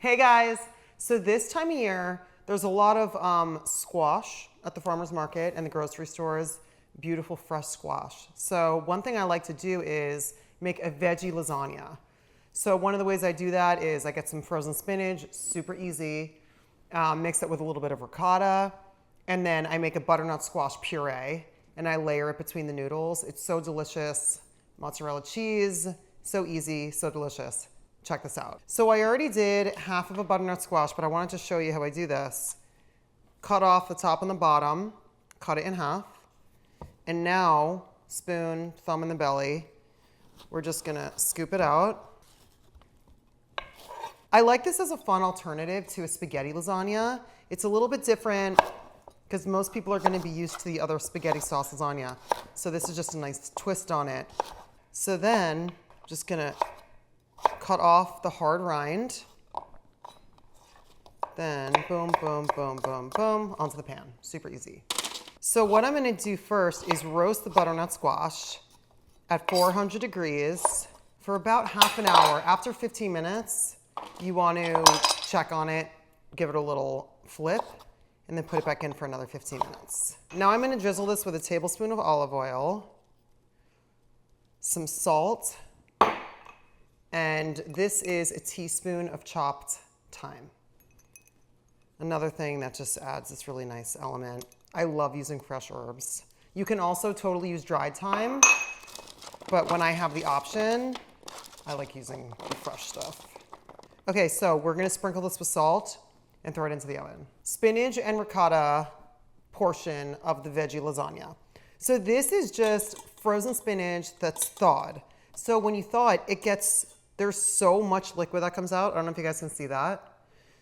Hey guys, so this time of year, there's a lot of squash at the farmer's market and the grocery stores, beautiful fresh squash. So one thing I like to do is make a veggie lasagna. So one of the ways I do that is I get some frozen spinach, super easy, mix it with a little bit of ricotta, and then I make a butternut squash puree and I layer it between the noodles. It's so delicious. Mozzarella cheese, so easy, so delicious. Check this out. So I already did half of a butternut squash, but I wanted to show you how I do this. Cut off the top and the bottom, cut it in half. And now, spoon, thumb in the belly, we're just gonna scoop it out. I like this as a fun alternative to a spaghetti lasagna. It's a little bit different because most people are gonna be used to the other spaghetti sauce lasagna. So this is just a nice twist on it. So then, just gonna cut off the hard rind. Then boom, boom, boom, boom, boom, onto the pan. Super easy. So what I'm gonna do first is roast the butternut squash at 400 degrees for about half an hour. After 15 minutes, you want to check on it, give it a little flip, and then put it back in for another 15 minutes. Now I'm gonna drizzle this with a tablespoon of olive oil, some salt, and this is a teaspoon of chopped thyme. Another thing that just adds this really nice element. I love using fresh herbs. You can also totally use dried thyme, but when I have the option, I like using the fresh stuff. Okay, so we're gonna sprinkle this with salt and throw it into the oven. Spinach and ricotta portion of the veggie lasagna. So this is just frozen spinach that's thawed. So when you thaw it, there's so much liquid that comes out. I don't know if you guys can see that.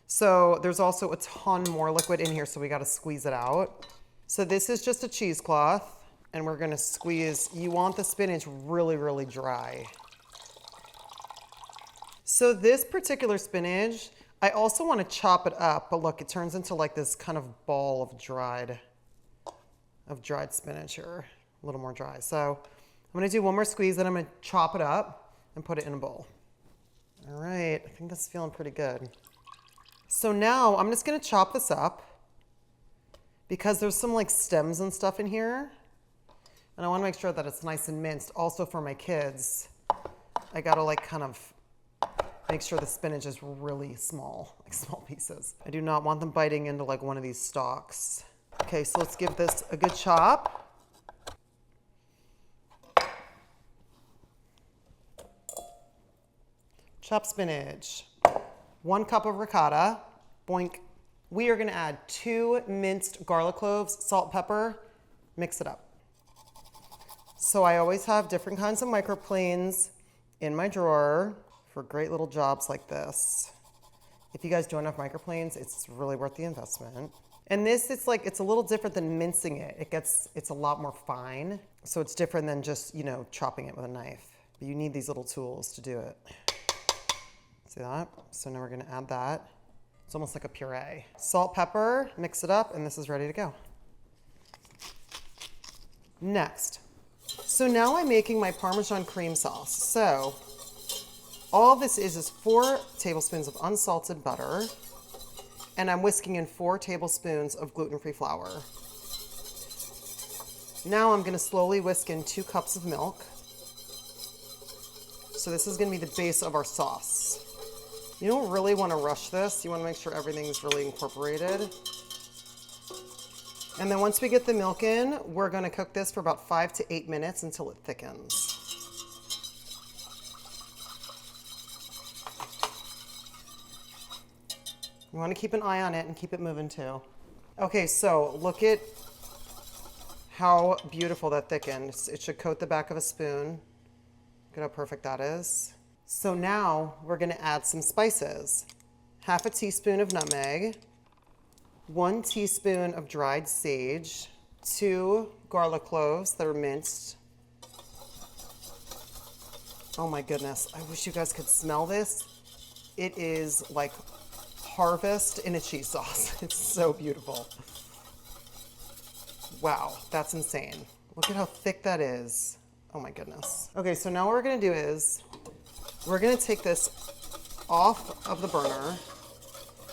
So there's also a ton more liquid in here, so we gotta squeeze it out. So this is just a cheesecloth, and we're gonna squeeze. You want the spinach really, really dry. So this particular spinach, I also wanna chop it up, but look, it turns into like this kind of ball of dried spinach here, a little more dry. So I'm gonna do one more squeeze, then I'm gonna chop it up and put it in a bowl. All right, I think this is feeling pretty good. So now I'm just gonna chop this up because there's some like stems and stuff in here. And I wanna make sure that it's nice and minced. Also for my kids, I gotta like kind of make sure the spinach is really small, like small pieces. I do not want them biting into like one of these stalks. Okay, so let's give this a good chop. Chopped spinach, 1 cup of ricotta, boink. We are gonna add 2 minced garlic cloves, salt, pepper, mix it up. So I always have different kinds of microplanes in my drawer for great little jobs like this. If you guys don't have microplanes, it's really worth the investment. And this, it's a little different than mincing it. It's a lot more fine. So it's different than just, chopping it with a knife. But you need these little tools to do it. See that? So now we're gonna add that. It's almost like a puree. Salt, pepper, mix it up, and this is ready to go. Next. So now I'm making my Parmesan cream sauce. So all this is 4 tablespoons of unsalted butter, and I'm whisking in 4 tablespoons of gluten-free flour. Now I'm gonna slowly whisk in 2 cups of milk. So this is gonna be the base of our sauce. You don't really want to rush this. You want to make sure everything's really incorporated. And then once we get the milk in, we're going to cook this for about 5 to 8 minutes until it thickens. You want to keep an eye on it and keep it moving too. Okay, so look at how beautiful that thickened. It should coat the back of a spoon. Look at how perfect that is. So now we're gonna add some spices. 1/2 teaspoon of nutmeg, 1 teaspoon of dried sage, 2 garlic cloves that are minced. Oh my goodness, I wish you guys could smell this. It is like harvest in a cheese sauce. It's so beautiful. Wow, that's insane. Look at how thick that is. Oh my goodness. Okay, so now what we're gonna do is we're gonna take this off of the burner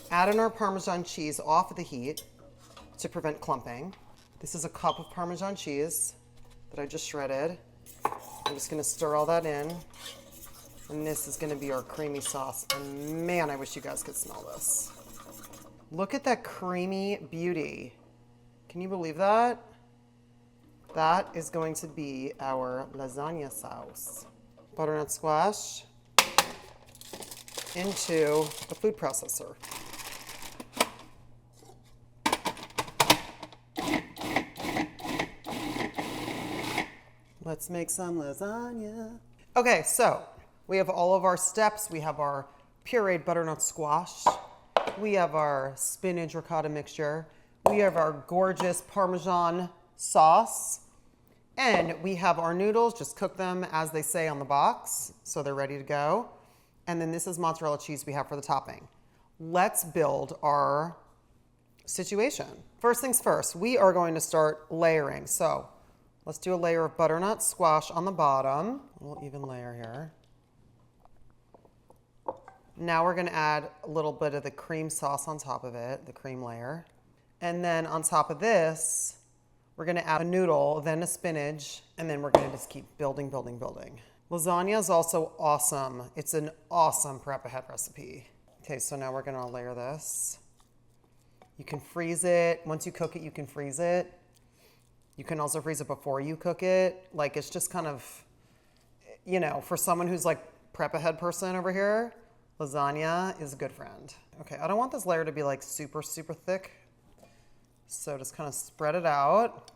Add in our Parmesan cheese off of the heat to prevent clumping. This is a cup of Parmesan cheese that I just shredded. I'm just gonna stir all that in. And this is gonna be our creamy sauce. And man, I wish you guys could smell this. Look at that creamy beauty. Can you believe that? That is going to be our lasagna sauce. Butternut squash into the food processor. Let's make some lasagna. Okay, so we have all of our steps. We have our pureed butternut squash. We have our spinach ricotta mixture. We have our gorgeous Parmesan sauce. And we have our noodles. Just cook them as they say on the box, so they're ready to go. And then this is mozzarella cheese we have for the topping. Let's build our situation. First things first, we are going to start layering. So let's do a layer of butternut squash on the bottom. A little even layer here. Now we're gonna add a little bit of the cream sauce on top of it, the cream layer. And then on top of this, we're gonna add a noodle, then a spinach, and then we're gonna just keep building, building, building. Lasagna is also awesome. It's an awesome prep ahead recipe. Okay, so now we're gonna layer this. You can freeze it. Once you cook it, you can freeze it. You can also freeze it before you cook it. Like, it's just kind of, you know, for someone who's like prep ahead person over here, lasagna is a good friend. Okay, I don't want this layer to be like super, super thick. So just kind of spread it out.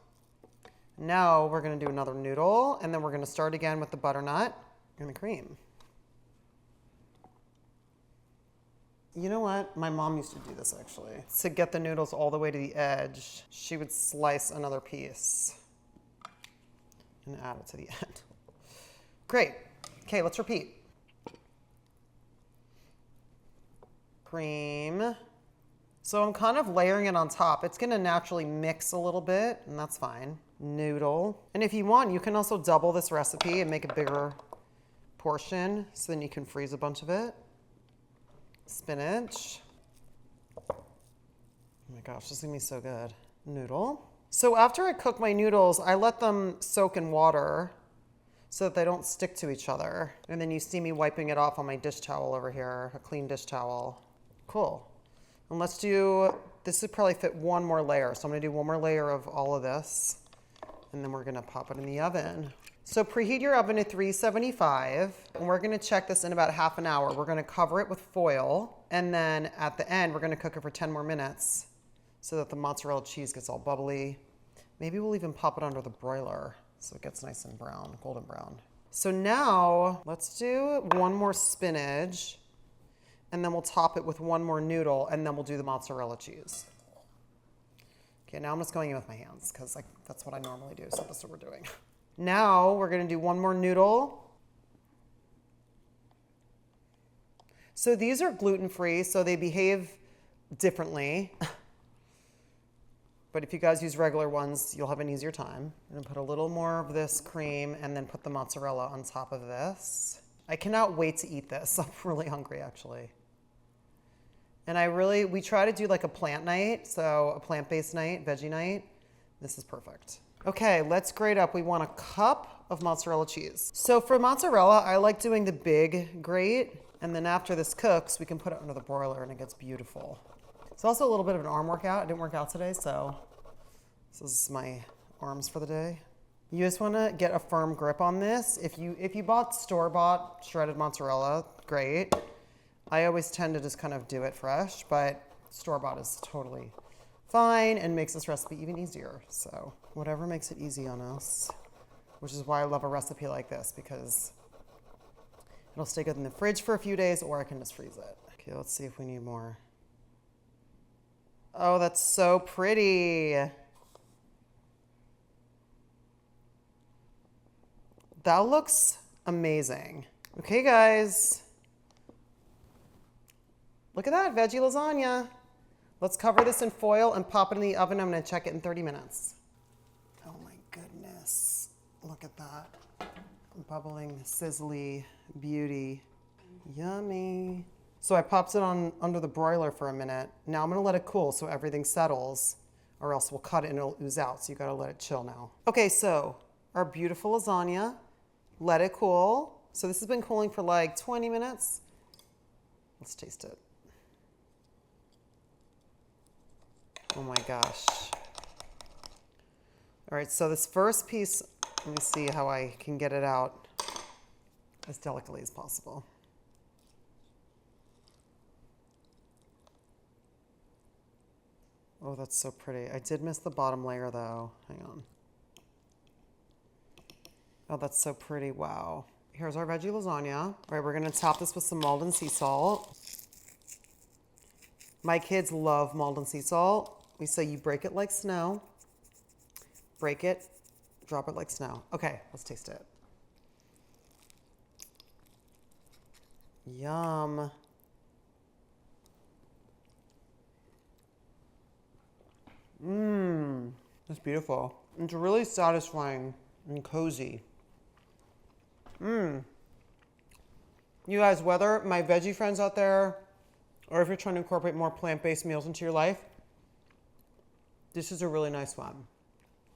Now we're gonna do another noodle, and then we're gonna start again with the butternut and the cream. You know what? My mom used to do this actually. To get the noodles all the way to the edge, she would slice another piece and add it to the end. Great. Okay, let's repeat. Cream. So I'm kind of layering it on top. It's gonna naturally mix a little bit, and that's fine. Noodle. And if you want, you can also double this recipe and make a bigger portion, so then you can freeze a bunch of it. Spinach. Oh my gosh, this is gonna be so good. Noodle. So after I cook my noodles, I let them soak in water so that they don't stick to each other. And then you see me wiping it off on my dish towel over here, a clean dish towel. Cool. And let's do, this would probably fit one more layer. So I'm gonna do one more layer of all of this, and then we're gonna pop it in the oven. So preheat your oven to 375, and we're gonna check this in about half an hour. We're gonna cover it with foil, and then at the end, we're gonna cook it for 10 more minutes so that the mozzarella cheese gets all bubbly. Maybe we'll even pop it under the broiler so it gets nice and brown, golden brown. So now let's do one more spinach, and then we'll top it with one more noodle, and then we'll do the mozzarella cheese. Okay, now I'm just going in with my hands because that's what I normally do, so that's what we're doing. Now we're gonna do one more noodle. So these are gluten-free, so they behave differently. But if you guys use regular ones, you'll have an easier time. I'm gonna put a little more of this cream and then put the mozzarella on top of this. I cannot wait to eat this. I'm really hungry, actually. And we try to do like a plant night, so a plant-based night, veggie night. This is perfect. Okay, let's grate up. We want a cup of mozzarella cheese. So for mozzarella, I like doing the big grate, and then after this cooks, we can put it under the broiler and it gets beautiful. It's also a little bit of an arm workout. I didn't work out today, so this is my arms for the day. You just wanna get a firm grip on this. If you bought store-bought shredded mozzarella, great. I always tend to just kind of do it fresh, but store-bought is totally fine and makes this recipe even easier. So whatever makes it easy on us, which is why I love a recipe like this, because it'll stay good in the fridge for a few days, or I can just freeze it. Okay, let's see if we need more. Oh, that's so pretty. That looks amazing. Okay, guys. Look at that, veggie lasagna. Let's cover this in foil and pop it in the oven. I'm gonna check it in 30 minutes. Oh my goodness. Look at that. Bubbling, sizzly beauty. Yummy. So I popped it on under the broiler for a minute. Now I'm gonna let it cool so everything settles, or else we'll cut it and it'll ooze out. So you gotta let it chill now. Okay, so our beautiful lasagna, let it cool. So this has been cooling for like 20 minutes. Let's taste it. Oh my gosh. All right, so this first piece, let me see how I can get it out as delicately as possible. Oh, that's so pretty. I did miss the bottom layer though. Hang on. Oh, that's so pretty. Wow. Here's our veggie lasagna. All right, we're gonna top this with some Maldon sea salt. My kids love Maldon sea salt. We say you break it like snow. Break it, drop it like snow. Okay, let's taste it. Yum. Mmm, that's beautiful. It's really satisfying and cozy. Mmm. You guys, whether my veggie friends out there, or if you're trying to incorporate more plant-based meals into your life, this is a really nice one,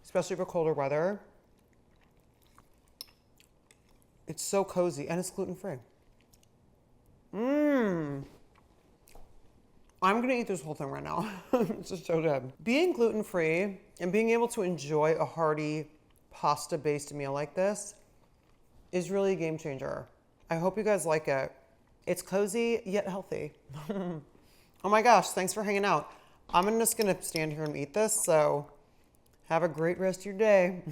especially for colder weather. It's so cozy and it's gluten-free. Mmm. I'm gonna eat this whole thing right now. It's just so good. Being gluten-free and being able to enjoy a hearty pasta-based meal like this is really a game changer. I hope you guys like it. It's cozy yet healthy. Oh my gosh, thanks for hanging out. I'm just gonna stand here and eat this, so have a great rest of your day.